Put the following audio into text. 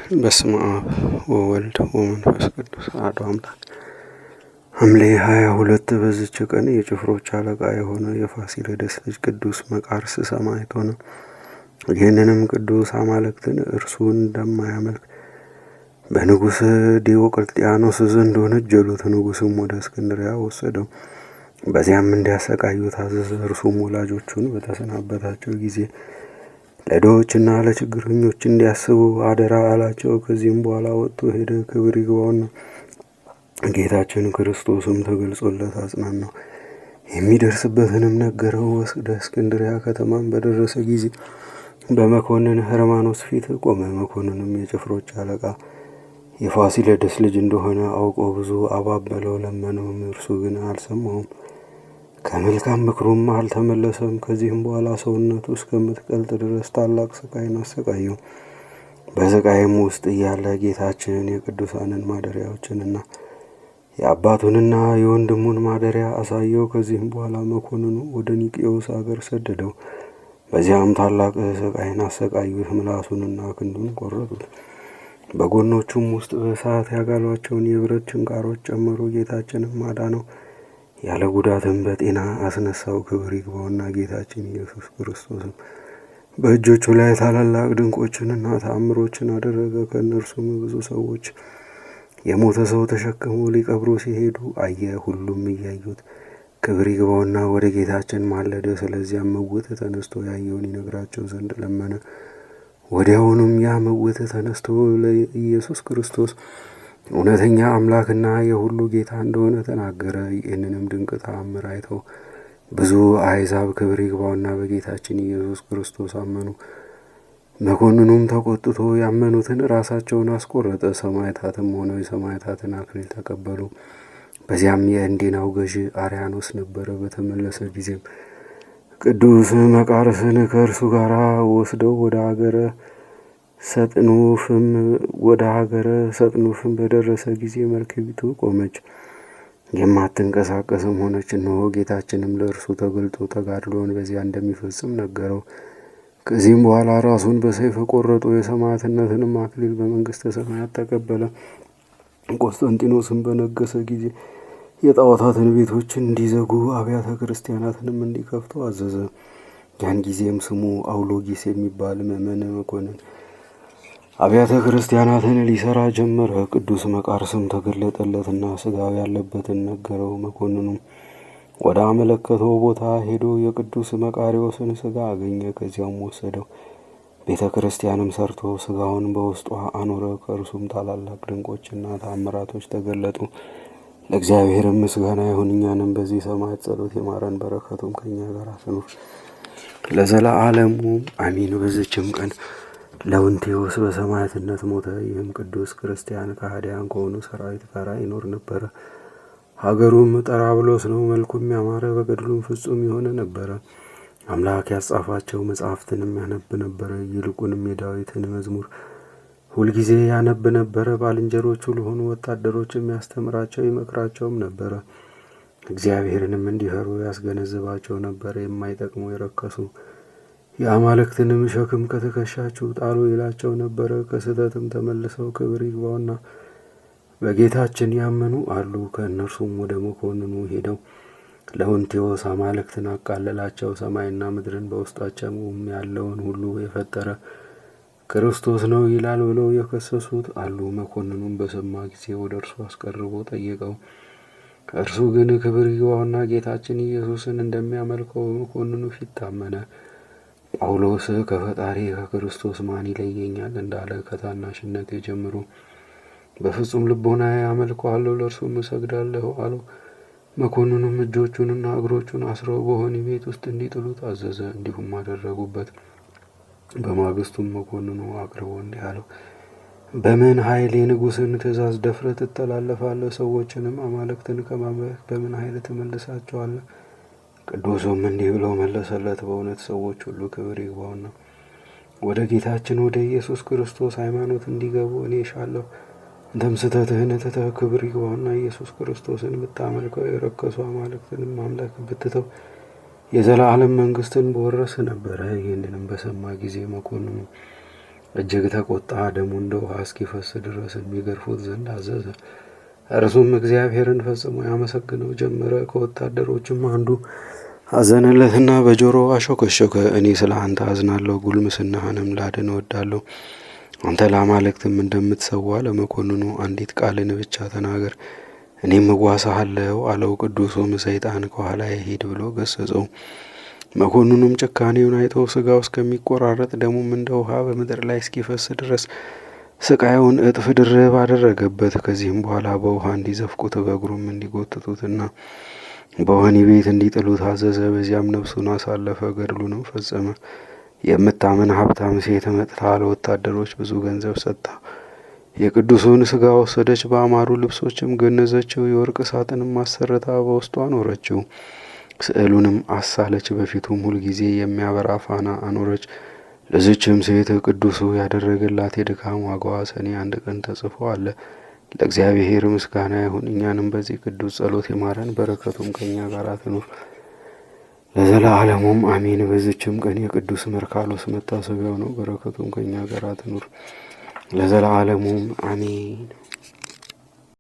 በስመ አብ ወወልድ ወመንፈስ ቅዱስ አሐዱ አምላክ። ሐምሌ 22 በዚች ቀን የጭፍሮች አለቃ የሆነ የፋሲለደስ ልጅ ቅዱስ መቃርስ ሰማዕት ሆነ። ይህንንም ቅዱስ አማልክትን እርሱን እንደማያመልክ በንጉሥ ዲዮቅልጥያኖስ ዘንድ ወነጀሉት። ንጉሥም ወደ እስክንድርያ ወሰደው፣ በዚያም እንዲያሰቃዩ ታዘዘ። እርሱም ወላጆቹን በተሰናበታቸው ጊዜ ለድሆችና ለችግረኞች እንዲያስቡ አደራ አላቸው። ከዚህም በኋላ ወጥቶ ሄደ። ክብር ይግባውና ጌታችን ክርስቶስም ተገልጾለት አጽናናው፣ የሚደርስበትንም ነገረው። ወደ እስክንድርያ ከተማም በደረሰ ጊዜ በመኮንን ህርማኖስ ፊት ቆመ። መኮንንም የጭፍሮች አለቃ የፋሲለደስ ልጅ እንደሆነ አውቆ ብዙ አባበለው፣ ለመነውም። እርሱ ግን አልሰማውም፣ ከመልካም ምክሩም አልተመለሰም። ከዚህም በኋላ ሰውነቱ እስከምትቀልጥ ድረስ ታላቅ ስቃይን አሰቃየው። በስቃይም ውስጥ እያለ ጌታችን የቅዱሳንን ማደሪያዎችንና የአባቱንና የወንድሙን ማደሪያ አሳየው። ከዚህም በኋላ መኮንኑ ወደ ኒቄዎስ አገር ሰደደው። በዚያም ታላቅ ስቃይን አሰቃዩት። ምላሱንና ክንዱን ቆረጡት። በጎኖቹም ውስጥ በእሳት ያጋሏቸውን የብረት ችንካሮች ጨመሩ። ጌታችንም አዳነው፣ ያለ ጉዳትም በጤና አስነሳው። ክብር ይግባውና ጌታችን ኢየሱስ ክርስቶስም በእጆቹ ላይ ታላላቅ ድንቆችንና ተአምሮችን አደረገ። ከእነርሱም ብዙ ሰዎች የሞተ ሰው ተሸክመው ሊቀብሩ ሲሄዱ አየ። ሁሉም እያዩት ክብር ይግባውና ወደ ጌታችን ማለደ። ስለዚያም ምውት ተነስቶ ያየውን ይነግራቸው ዘንድ ለመነ። ወዲያውኑም ያ ምውት ተነስቶ ለኢየሱስ ክርስቶስ እውነተኛ አምላክና የሁሉ ጌታ እንደሆነ ተናገረ። ይህንንም ድንቅ ተአምር አይተው ብዙ አሕዛብ ክብር ይግባውና በጌታችን ኢየሱስ ክርስቶስ አመኑ። መኮንኑም ተቆጥቶ ያመኑትን ራሳቸውን አስቆረጠ። ሰማዕታትም ሆነው የሰማዕታትን አክሊል ተቀበሉ። በዚያም የእንዴናው ገዥ አርያኖስ ነበረ። በተመለሰ ጊዜም ቅዱስ መቃርስን ከእርሱ ጋር ወስደው ወደ ሀገረ ሰጥኑፍም በደረሰ ጊዜ መርከቢቱ ቆመች፣ የማትንቀሳቀስም ሆነች። እነሆ ጌታችንም ለእርሱ ተገልጦ ተጋድሎን በዚያ እንደሚፈጽም ነገረው። ከዚህም በኋላ ራሱን በሰይፍ ቆረጦ የሰማዕትነትንም አክሊል በመንግሥተ ሰማያት ተቀበለ። ቆስጠንጢኖስም በነገሰ ጊዜ የጣዖታትን ቤቶች እንዲዘጉ አብያተ ክርስቲያናትንም እንዲከፍቱ አዘዘ። ያን ጊዜም ስሙ አውሎጊስ የሚባል ምዕመን መኮንን አብያተ ክርስቲያናትን ሊሰራ ጀመረ። ቅዱስ መቃርስም ተገለጠለትና ሥጋው ያለበትን ነገረው። መኮንኑም ወደ አመለከተው ቦታ ሄዶ የቅዱስ መቃርዮስን ሥጋ አገኘ። ከዚያም ወሰደው። ቤተ ክርስቲያንም ሰርቶ ሥጋውን በውስጧ አኖረ። ከእርሱም ታላላቅ ድንቆችና ተአምራቶች ተገለጡ። ለእግዚአብሔርም ምስጋና ይሁን፣ እኛንም በዚህ ሰማዕት ጸሎት ይማረን፣ በረከቱም ከእኛ ጋር ትኑር ለዘለዓለሙ አሚን። በዚችም ቀን ለውንቴዎስ በሰማዕትነት ሞተ። ይህም ቅዱስ ክርስቲያን ከሃዲያን ከሆኑ ሰራዊት ጋር ይኖር ነበረ። ሀገሩም ጠራብሎስ ነው። መልኩም ያማረ በገድሉም ፍጹም የሆነ ነበረ። አምላክ ያጻፋቸው መጽሐፍትንም ያነብ ነበረ። ይልቁንም የዳዊትን መዝሙር ሁልጊዜ ያነብ ነበረ። ባልንጀሮቹ ለሆኑ ወታደሮችም ያስተምራቸው ይመክራቸውም ነበረ። እግዚአብሔርንም እንዲፈሩ ያስገነዝባቸው ነበረ። የማይጠቅሙ የረከሱ የአማልክትንም ሸክም ከትከሻችሁ ጣሉ ይላቸው ነበረ። ከስህተትም ተመልሰው ክብር ይግባውና በጌታችን ያመኑ አሉ። ከእነርሱም ወደ መኮንኑ ሄደው ለውንቴዎስ አማልክትን አቃለላቸው። ሰማይና ምድርን በውስጣቸውም ያለውን ሁሉ የፈጠረ ክርስቶስ ነው ይላል ብለው የከሰሱት አሉ። መኮንኑም በሰማ ጊዜ ወደ እርሱ አስቀርቦ ጠየቀው። እርሱ ግን ክብር ይግባውና ጌታችን ኢየሱስን እንደሚያመልከው በመኮንኑ ፊት ታመነ። ጳውሎስ ከፈጣሪ ከክርስቶስ ማን ይለየኛል እንዳለ ከታናሽነቴ ጀምሮ በፍጹም ልቦናዬ አመልከዋለሁ፣ ለእርሱም እሰግዳለሁ አለው። መኮንኑም እጆቹንና እግሮቹን አስረው በወህኒ ቤት ውስጥ እንዲጥሉት አዘዘ። እንዲሁም አደረጉበት። በማግስቱም መኮንኑ አቅርቦ እንዲህ አለው፣ በምን ኃይል የንጉሥን ትእዛዝ ደፍረህ ትተላለፋለህ? ሰዎችንም አማልክትን ከማምለክ በምን ኃይል ትመልሳቸዋለህ? ቅዱሱም እንዲህ ብሎ መለሰለት፣ በእውነት ሰዎች ሁሉ ክብር ይግባውና ወደ ጌታችን ወደ ኢየሱስ ክርስቶስ ሃይማኖት እንዲገቡ እኔ እሻለሁ። አንተም ስህተትህን ትተህ ክብር ይግባውና ኢየሱስ ክርስቶስን ብታመልከው የረከሱ አማልክትንም ማምለክ ብትተው የዘላለም መንግሥትን በወረስ ነበረ። ይህንንም በሰማ ጊዜ መኮንኑ እጅግ ተቆጣ። ደሙ እንደ ውሃ እስኪፈስ ድረስ የሚገርፉት ዘንድ አዘዘ። እርሱም እግዚአብሔርን ፈጽሞ ያመሰግነው ጀመረ። ከወታደሮችም አንዱ አዘነለትና በጆሮ አሾከሾከ። እኔ ስለ አንተ አዝናለሁ፣ ጉልምስናህንም ላድን እወዳለሁ። አንተ ለአማልክትም እንደምትሰዋ ለመኮንኑ አንዲት ቃልን ብቻ ተናገር፣ እኔም እዋሳሃለሁ አለው። ቅዱሱም ሰይጣን ከኋላ ሂድ ብሎ ገሰጸው። መኮንኑም ጭካኔውን አይተው ስጋው እስከሚቆራረጥ ደሙም እንደ ውሃ በምድር ላይ እስኪፈስ ድረስ ስቃዩን እጥፍ ድርብ አደረገበት። ከዚህም በኋላ በውሃ እንዲዘፍቁት በእግሩም እንዲጎትቱትና በወህኒ ቤት እንዲጥሉት አዘዘ። በዚያም ነፍሱን አሳለፈ፣ ገድሉንም ፈጸመ። የምታምን ሀብታም ሴት መጥታ ለወታደሮች ብዙ ገንዘብ ሰጥታ የቅዱሱን ስጋ ወሰደች። በአማሩ ልብሶችም ገነዘችው። የወርቅ ሳጥንም አሰርታ በውስጡ አኖረችው። ስዕሉንም አሳለች። በፊቱም ሁልጊዜ የሚያበራ ፋና አኖረች። ለዚችም ሴት ቅዱሱ ያደረገላት የድካም ዋጋዋ ሰኔ 1 ቀን ተጽፎ አለ። ለእግዚአብሔር ምስጋና ይሁን፣ እኛንም በዚህ ቅዱስ ጸሎት ይማረን፣ በረከቱም ከእኛ ጋር ትኑር ለዘላለሙም አሜን። በዚችም ቀን የቅዱስ መርካሎስ መታሰቢያው ነው። በረከቱም ከእኛ ጋር ትኑር ለዘላለሙም አሜን።